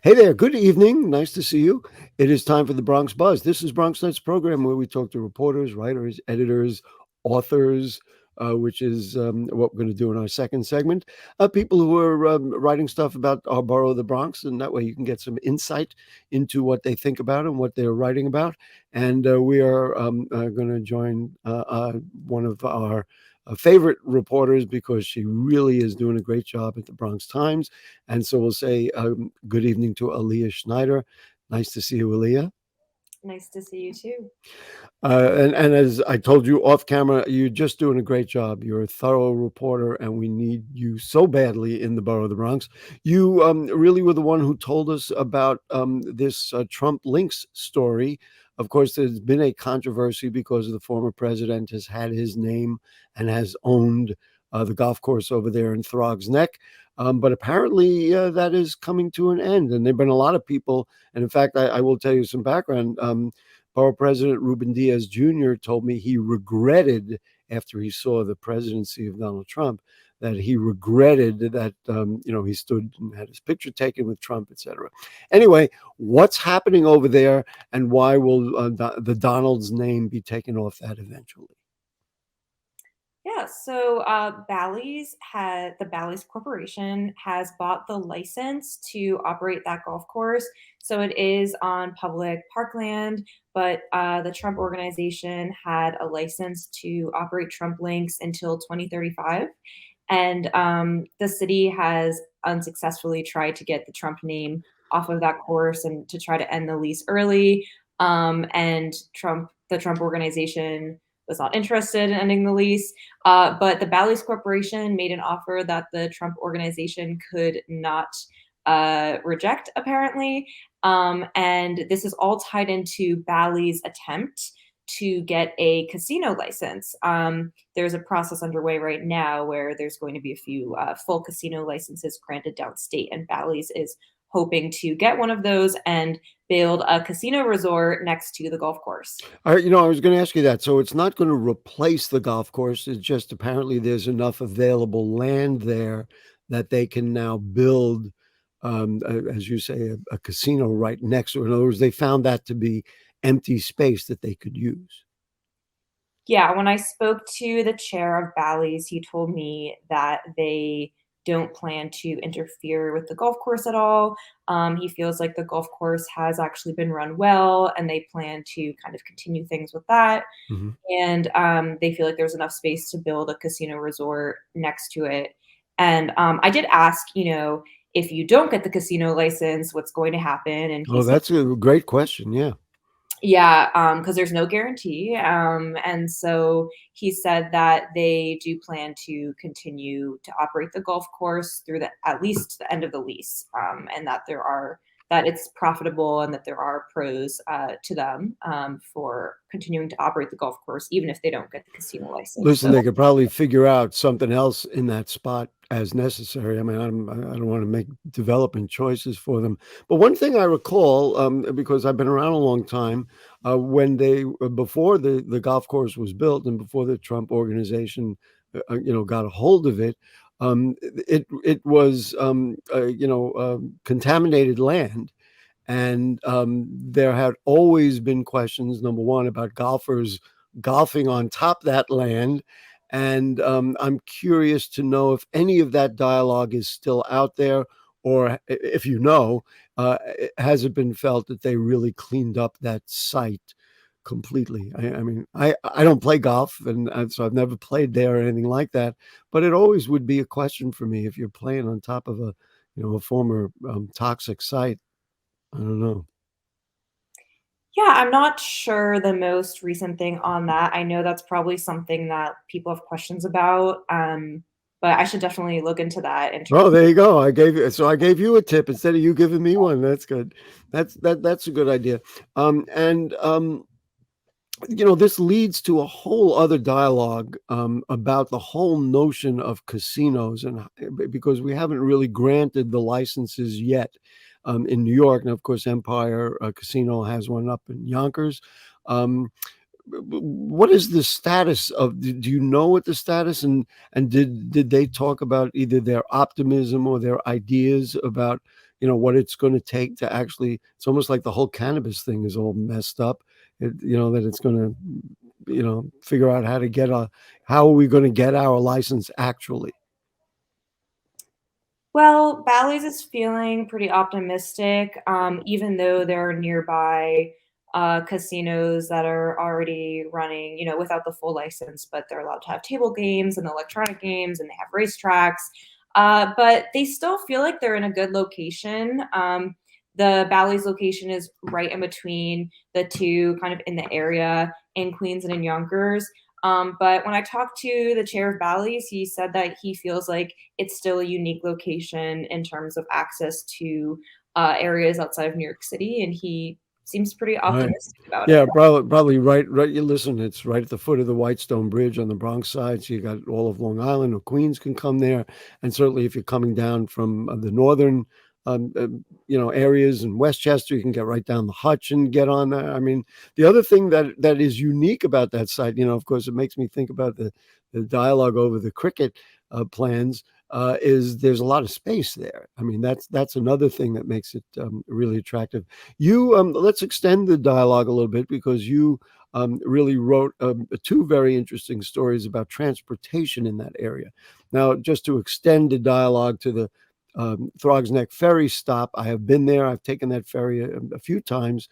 Hey there, good evening. Nice to see you. It is time for the Bronx Buzz. This is Bronx Night's program where we talk to reporters, writers, editors, authors, which is what we're going to do in our second segment. People who are writing stuff about our borough, the Bronx, and that way you can get some insight into what they think about and what they're writing about. And we are going to join one of our favorite reporters because she really is doing a great job at the Bronx Times. And so we'll say good evening to Aliya Schneider. Nice to see you, Aliya. Nice to see you too. And as I told you off camera, you're just doing a great job. You're a thorough reporter, and we need you so badly in the borough of the Bronx. You really were the one who told us about this Trump links story. Of course, there's been a controversy because the former president has had his name and has owned the golf course over there in Throggs Neck. But apparently, that is coming to an end. And there have been a lot of people. And in fact, I will tell you some background. Borough President Ruben Diaz Jr. told me he regretted, after he saw the presidency of Donald Trump, that he regretted that he stood and had his picture taken with Trump, etc. Anyway, what's happening over there, and why will the Donald's name be taken off that eventually? Yeah, so the Bally's Corporation has bought the license to operate that golf course. So it is on public parkland, but the Trump organization had a license to operate Trump links until 2035. And the city has unsuccessfully tried to get the Trump name off of that course and to try to end the lease early. And the Trump organization was not interested in ending the lease. But the Bally's Corporation made an offer that the Trump organization could not reject, apparently. And this is all tied into Bally's attempt to get a casino license. There's a process underway right now where there's going to be a few full casino licenses granted downstate, and Bally's is hoping to get one of those and build a casino resort next to the golf course. I was going to ask you that. So it's not going to replace the golf course. It's just apparently there's enough available land there that they can now build, as you say, a casino right next to it. In other words, they found that to be empty space that they could use. Yeah, when I spoke to the chair of Bally's, he told me that they don't plan to interfere with the golf course at all. He feels like the golf course has actually been run well, and they plan to kind of continue things with that. Mhm. And they feel like there's enough space to build a casino resort next to it. And I did ask, if you don't get the casino license, what's going to happen? And he Oh, said, that's a great question. Yeah. yeah, because there's no guarantee. And so he said that they do plan to continue to operate the golf course through at least the end of the lease, and that it's profitable and that there are pros to them for continuing to operate the golf course, even if they don't get the casino license. Listen, So they could probably figure out something else in that spot as necessary. I mean, I don't want to make development choices for them. But one thing I recall, because I've been around a long time, when before the golf course was built and before the Trump organization, got a hold of it, it was contaminated land. And there had always been questions, number one, about golfers golfing on top that land. And I'm curious to know if any of that dialogue is still out there, or if has it been felt that they really cleaned up that site completely? I mean, I don't play golf, and so I've never played there or anything like that. But it always would be a question for me if you're playing on top of a former toxic site. I don't know. yeah, I'm not sure the most recent thing on that. I know that's probably something that people have questions about, but I should definitely look into that in terms. Oh, there you go. I gave you a tip instead of you giving me one. That's good. That's a good idea. And this leads to a whole other dialogue about the whole notion of casinos, and because we haven't really granted the licenses yet in New York, and of course, Empire Casino has one up in Yonkers. Um, what is the status of? Do you know what the status, and did they talk about either their optimism or their ideas about what it's going to take to actually, it's almost like the whole cannabis thing is all messed up. That it's going to, figure out how are we going to get our license actually? Well, Bally's is feeling pretty optimistic, even though there are nearby casinos that are already running, without the full license, but they're allowed to have table games and electronic games, and they have racetracks. But they still feel like they're in a good location. The Bally's location is right in between the two, kind of in the area in Queens and in Yonkers. But when I talked to the chair of Bally's, he said that he feels like it's still a unique location in terms of access to areas outside of New York City, and he seems pretty Right. optimistic about Yeah, it. probably right. Right. You listen. It's right at the foot of the Whitestone Bridge on the Bronx side. So you got all of Long Island or Queens can come there, and certainly if you're coming down from the northern, areas in Westchester, you can get right down the Hutch and get on there. I mean, the other thing that is unique about that site, of course, it makes me think about the dialogue over the cricket plans. Is there's a lot of space there. I mean, that's another thing that makes it really attractive. Let's extend the dialogue a little bit because you really wrote two very interesting stories about transportation in that area. Now, just to extend the dialogue to the Throgs Neck ferry stop, I have been there. I've taken that ferry a few times.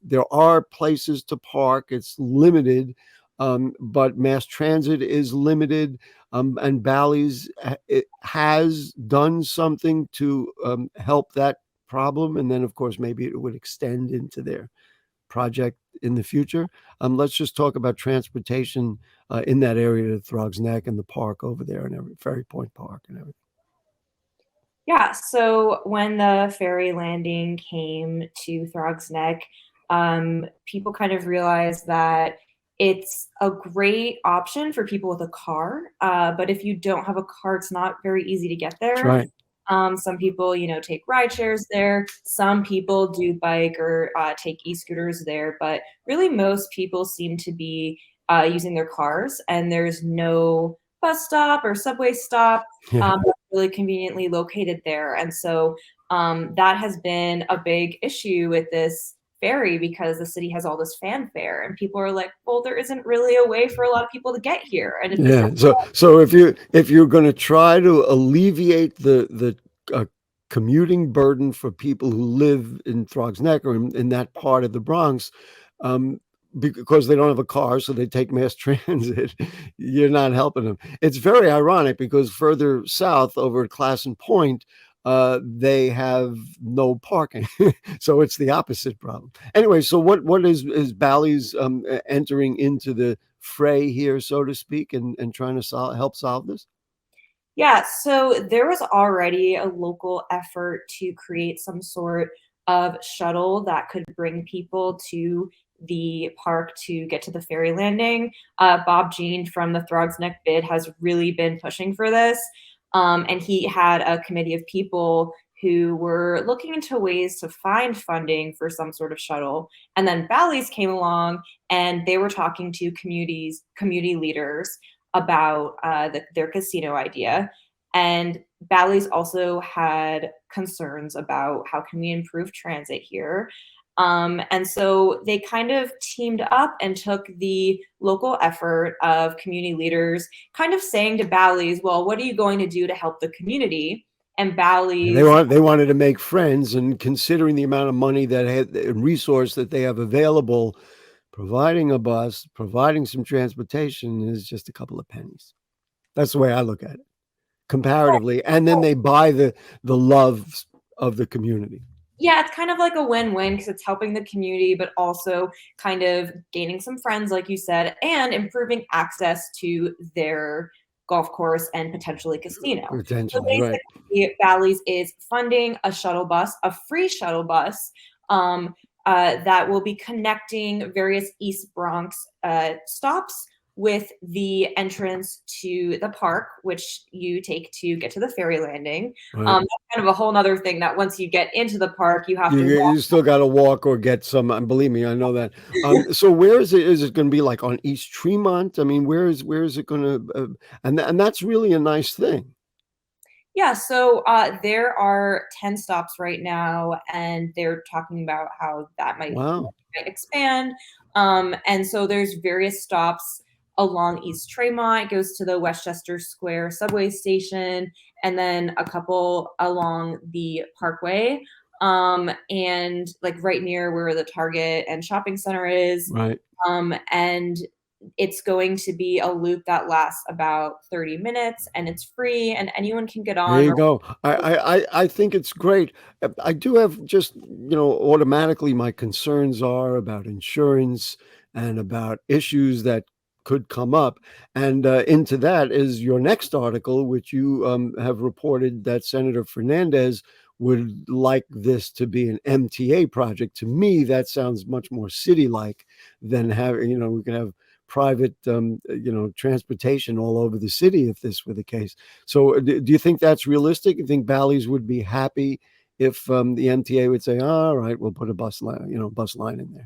There are places to park. It's limited, but mass transit is limited. And Bally's it has done something to help that problem. And then, of course, maybe it would extend into their project in the future. Let's just talk about transportation in that area of Throgs Neck and the park over there and Ferry Point Park and everything. Yeah, so when the ferry landing came to Throgs Neck, people kind of realized that it's a great option for people with a car. But if you don't have a car, it's not very easy to get That's there. right. Some people, take ride shares there. Some people do bike or take e-scooters there. But really, most people seem to be using their cars, and there's no bus stop or subway stop. Yeah. Really conveniently located there. And so that has been a big issue with this ferry because the city has all this fanfare and people are like, well, there isn't really a way for a lot of people to get here. And if this Yeah. So if you're going to try to alleviate the commuting burden for people who live in Throgs Neck or in that part of the Bronx, um, because they don't have a car, so they take mass transit, you're not helping them. It's very ironic because further south over at Classen Point, they have no parking, so it's the opposite problem. Anyway, so what is Bally's entering into the fray here, so to speak, and trying to help solve this? Yeah, so there was already a local effort to create some sort of shuttle that could bring people to the park to get to the ferry landing. Bob Jean from the Throgs Neck Bid has really been pushing for this. And he had a committee of people who were looking into ways to find funding for some sort of shuttle. And then Bally's came along and they were talking to community leaders about their casino idea. And Bally's also had concerns about how can we improve transit here. And so they kind of teamed up and took the local effort of community leaders, kind of saying to Bally's, well, what are you going to do to help the community? And They Bally's, want they wanted to make friends, and considering the amount of money that had resource that they have available, providing a bus, providing some transportation is just a couple of pennies. That's the way I look at it, comparatively, and then they buy the love of the community. yeah, it's kind of like a win-win because it's helping the community, but also kind of gaining some friends, like you said, and improving access to their golf course and potentially casino. So Potentially, right. basically, Bally's is funding a shuttle bus, a free shuttle bus, that will be connecting various East Bronx stops with the entrance to the park, which you take to get to the ferry landing. Right. That's kind of a whole nother thing that once you get into the park, you have You to walk. you still gotta walk or get some, believe me, I know that. So where is it? Is it gonna be, like, on East Tremont? I mean, where is it gonna, and that's really a nice thing. Yeah, so there are 10 stops right now, and they're talking about how that Wow. might expand. And so there's various stops along East Tremont. It goes to the Westchester Square subway station, and then a couple along the Parkway. And like right near where the Target and shopping center is. Right. And it's going to be a loop that lasts about 30 minutes, and it's free, and anyone can get There on. you go. I think it's great. I do have just, automatically my concerns are about insurance and about issues that could come up. And into that is your next article, which you have reported that Senator Fernandez would like this to be an MTA project. To me, that sounds much more city-like than having, we can have private, transportation all over the city if this were the case. So, do you think that's realistic? You think Bally's would be happy if the MTA would say, "All right, we'll put a bus line in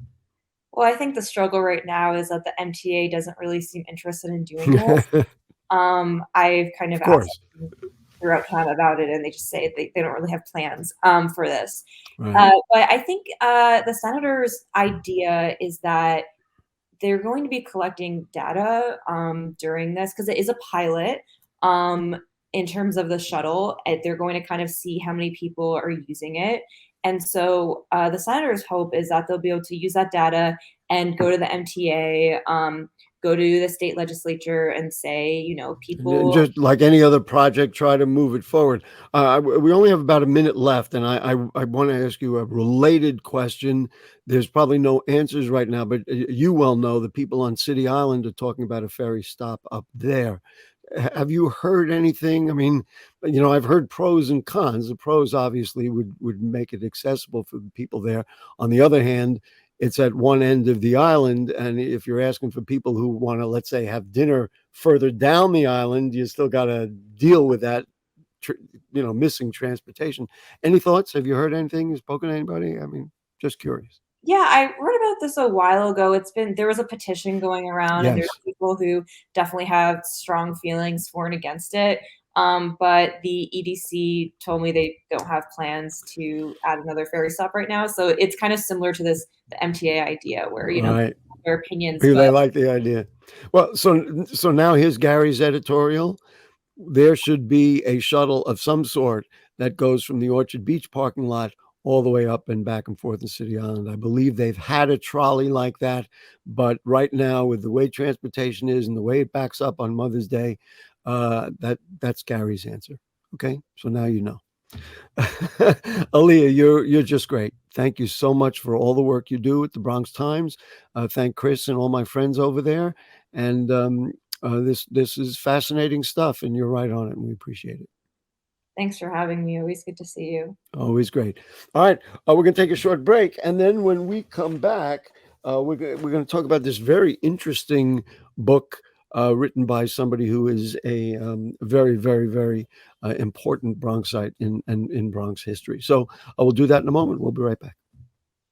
Well, I think the struggle right now is that the MTA doesn't really seem interested in doing this. there?" I've kind of Of asked course, them throughout time about it, and they just say they don't really have plans for this. right. But I think the senator's idea is that they're going to be collecting data during this because it is a pilot in terms of the shuttle. They're going to kind of see how many people are using it. And so the senator's hope is that they'll be able to use that data and go to the MTA, go to the state legislature and say, And people. just like any other project, try to move it forward. We only have about a minute left, and I want to ask you a related question. There's probably no answers right now, but you well know the people on City Island are talking about a ferry stop up there. Have you heard anything? I mean, I've heard pros and cons. The pros obviously would make it accessible for the people there. On the other hand, it's at one end of the island, and if you're asking for people who want to, let's say, have dinner further down the island, you still got to deal with that, missing transportation. Any thoughts? Have you heard anything? Spoken to anybody? I mean, just curious. Yeah, I read about this a while ago. There was a petition going around, and there's Yes. people who definitely have strong feelings for and against it. But the EDC told me they don't have plans to add another ferry stop right now. So it's kind of similar to the MTA idea where, Right. people have their opinions, They but like the idea. Well, so now here's Gary's editorial. There should be a shuttle of some sort that goes from the Orchard Beach parking lot all the way up and back and forth in City Island. I believe they've had a trolley like that, but right now, with the way transportation is and the way it backs up on Mother's Day, that's Gary's answer. Okay, so now you know. Aliya, you're just great. Thank you so much for all the work you do at the Bronx Times. Thank Chris and all my friends over there. And this is fascinating stuff, and you're right on it, and we appreciate it. thanks for having me. Always good to see you. Always great. All right, we're going to take a short break, and then when we come back, we're going to talk about this very interesting book written by somebody who is a very, very, very important Bronxite in Bronx history. So we'll do that in a moment. We'll be right back.